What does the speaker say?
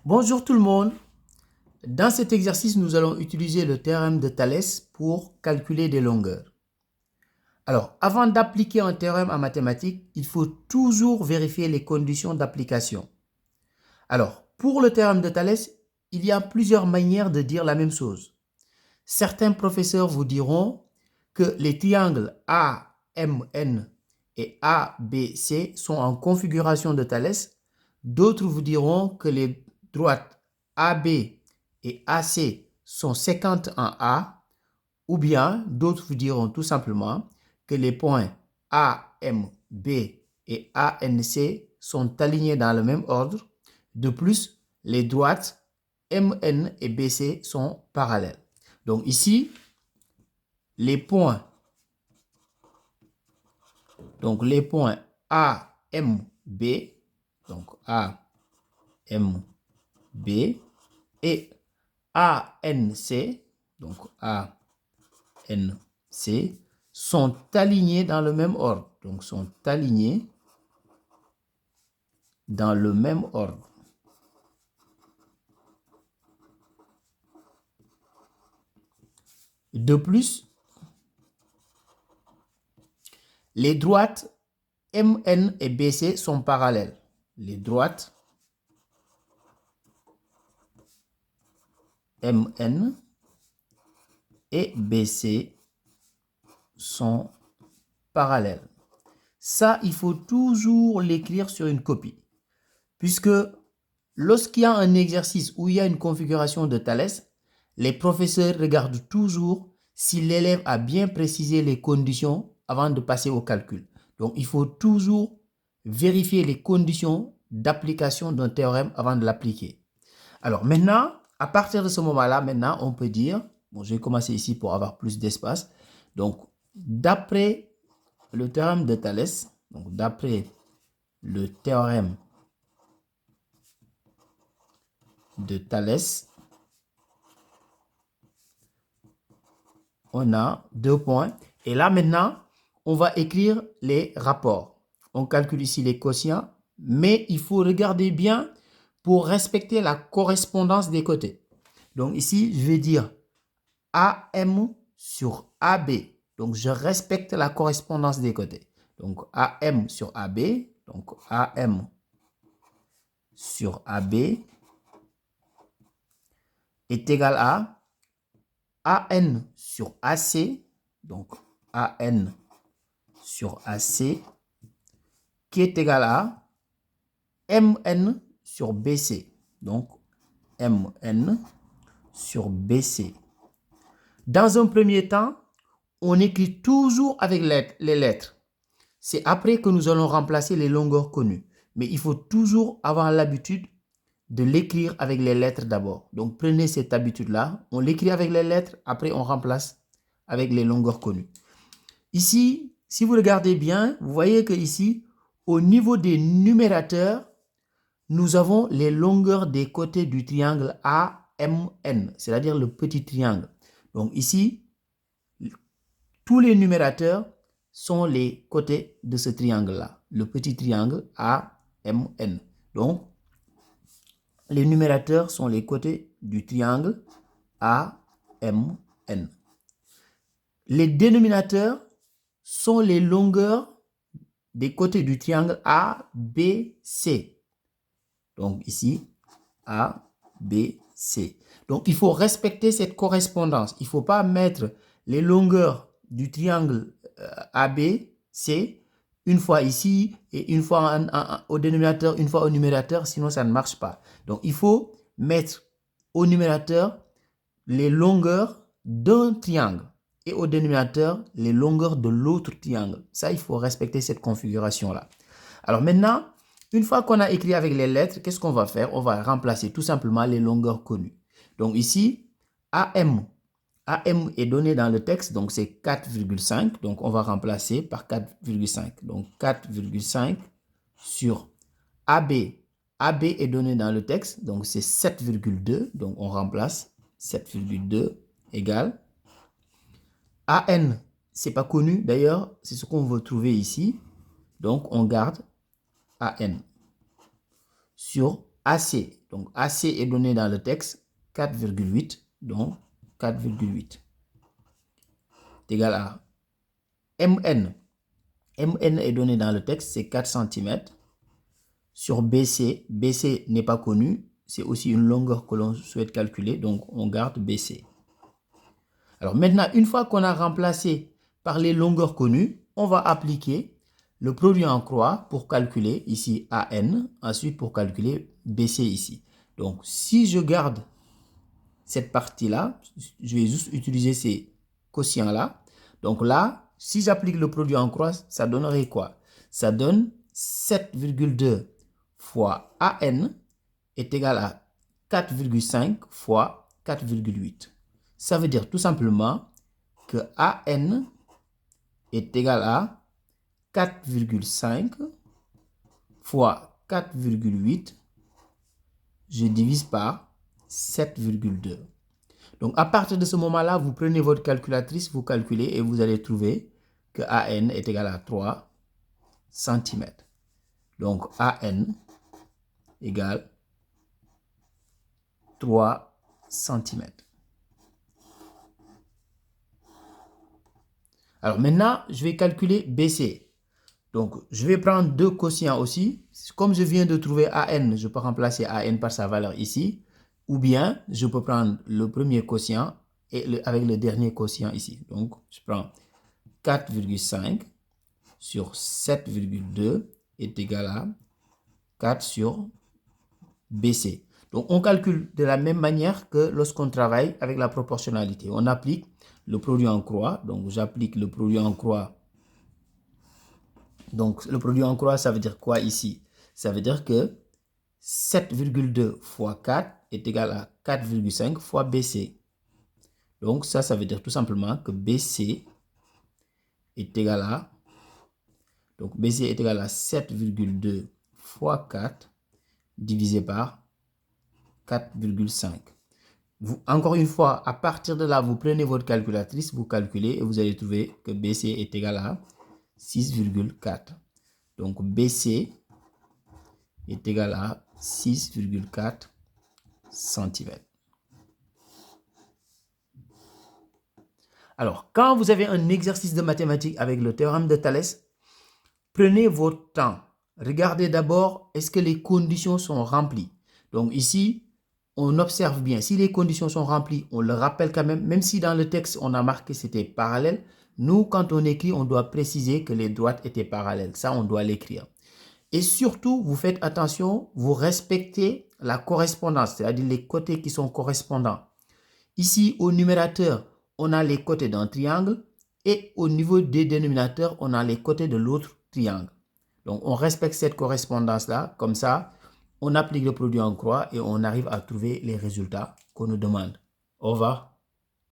Bonjour tout le monde. Dans cet exercice, nous allons utiliser le théorème de Thalès pour calculer des longueurs. Alors, avant d'appliquer un théorème en mathématiques, il faut toujours vérifier les conditions d'application. Alors, pour le théorème de Thalès, il y a plusieurs manières de dire la même chose. Certains professeurs vous diront que les triangles AMN et ABC sont en configuration de Thalès. D'autres vous diront que les droites AB et AC sont séquentes en A, ou bien d'autres vous diront tout simplement que les points AMB et ANC sont alignés dans le même ordre. De plus, les droites MN et BC sont parallèles. Donc ici, les points, AMB, donc AMB et ANC, donc ANC, sont alignés dans le même ordre. Donc sont alignés dans le même ordre. De plus, les droites MN et BC sont parallèles. Les droites MN et BC sont parallèles. Ça, il faut toujours l'écrire sur une copie. Puisque lorsqu'il y a un exercice où il y a une configuration de Thalès, les professeurs regardent toujours si l'élève a bien précisé les conditions avant de passer au calcul. Donc, il faut toujours vérifier les conditions d'application d'un théorème avant de l'appliquer. Alors maintenant, à partir de ce moment-là, maintenant, on peut dire, bon, je vais commencer ici pour avoir plus d'espace. Donc, d'après le théorème de Thalès, donc d'après le théorème de Thalès, on a 2 points. Et là, maintenant, on va écrire les rapports. On calcule ici les quotients, mais il faut regarder bien pour respecter la correspondance des côtés. Donc ici, je vais dire AM sur AB. Donc, je respecte la correspondance des côtés. Donc, AM sur AB. Donc, AM sur AB est égal à AN sur AC. Donc, AN sur AC qui est égal à MN sur BC. Donc, MN sur BC. Dans un premier temps, on écrit toujours avec les lettres. C'est après que nous allons remplacer les longueurs connues. Mais il faut toujours avoir l'habitude de l'écrire avec les lettres d'abord. Donc, prenez cette habitude-là. On l'écrit avec les lettres, après on remplace avec les longueurs connues. Ici, si vous regardez bien, vous voyez que ici, au niveau des numérateurs, nous avons les longueurs des côtés du triangle AMN, c'est-à-dire le petit triangle. Donc ici, tous les numérateurs sont les côtés de ce triangle-là, le petit triangle AMN. Donc, les numérateurs sont les côtés du triangle AMN. Les dénominateurs sont les longueurs des côtés du triangle ABC. Donc ici, ABC. Donc il faut respecter cette correspondance. Il ne faut pas mettre les longueurs du triangle ABC une fois ici et une fois au dénominateur, une fois au numérateur, sinon ça ne marche pas. Donc il faut mettre au numérateur les longueurs d'un triangle et au dénominateur les longueurs de l'autre triangle. Ça, il faut respecter cette configuration-là. Alors maintenant, une fois qu'on a écrit avec les lettres, qu'est-ce qu'on va faire? On va remplacer tout simplement les longueurs connues. Donc ici, AM. AM est donné dans le texte, donc c'est 4,5. Donc on va remplacer par 4,5. Donc 4,5 sur AB. AB est donné dans le texte, donc c'est 7,2. Donc on remplace 7,2 égale. AN, c'est pas connu d'ailleurs, c'est ce qu'on veut trouver ici. Donc on garde AN sur AC. Donc, AC est donné dans le texte 4,8. Donc, 4,8 est égal à MN. MN est donné dans le texte, c'est 4 cm. Sur BC, BC n'est pas connu. C'est aussi une longueur que l'on souhaite calculer. Donc, on garde BC. Alors maintenant, une fois qu'on a remplacé par les longueurs connues, on va appliquer le produit en croix pour calculer ici AN, ensuite pour calculer BC ici. Donc, si je garde cette partie-là, je vais juste utiliser ces quotients-là. Donc là, si j'applique le produit en croix, ça donnerait quoi? Ça donne 7,2 fois AN est égal à 4,5 fois 4,8. Ça veut dire tout simplement que AN est égal à 4,5 fois 4,8. Je divise par 7,2. Donc, à partir de ce moment-là, vous prenez votre calculatrice, vous calculez et vous allez trouver que AN est égal à 3 cm. Donc, AN égale 3 cm. Alors maintenant, je vais calculer BC. Donc, je vais prendre deux quotients aussi. Comme je viens de trouver AN, je peux remplacer AN par sa valeur ici. Ou bien, je peux prendre le premier quotient et avec le dernier quotient ici. Donc, je prends 4,5 sur 7,2 est égal à 4 sur BC. Donc, on calcule de la même manière que lorsqu'on travaille avec la proportionnalité. On applique le produit en croix. Donc, j'applique le produit en croix. Donc, le produit en croix, ça veut dire quoi ici? Ça veut dire que 7,2 fois 4 est égal à 4,5 fois BC. Donc, ça veut dire tout simplement que BC est égal à, donc BC est égal à 7,2 fois 4 divisé par 4,5. Encore une fois, à partir de là, vous prenez votre calculatrice, vous calculez et vous allez trouver que BC est égal à 6,4. Donc, BC est égal à 6,4 cm. Alors, quand vous avez un exercice de mathématiques avec le théorème de Thalès, prenez votre temps. Regardez d'abord, est-ce que les conditions sont remplies? Donc ici, on observe bien. Si les conditions sont remplies, on le rappelle quand même si dans le texte, on a marqué que c'était parallèle. Nous, quand on écrit, on doit préciser que les droites étaient parallèles. Ça, on doit l'écrire. Et surtout, vous faites attention, vous respectez la correspondance, c'est-à-dire les côtés qui sont correspondants. Ici, au numérateur, on a les côtés d'un triangle et au niveau des dénominateurs, on a les côtés de l'autre triangle. Donc, on respecte cette correspondance-là. Comme ça, on applique le produit en croix et on arrive à trouver les résultats qu'on nous demande. Au revoir.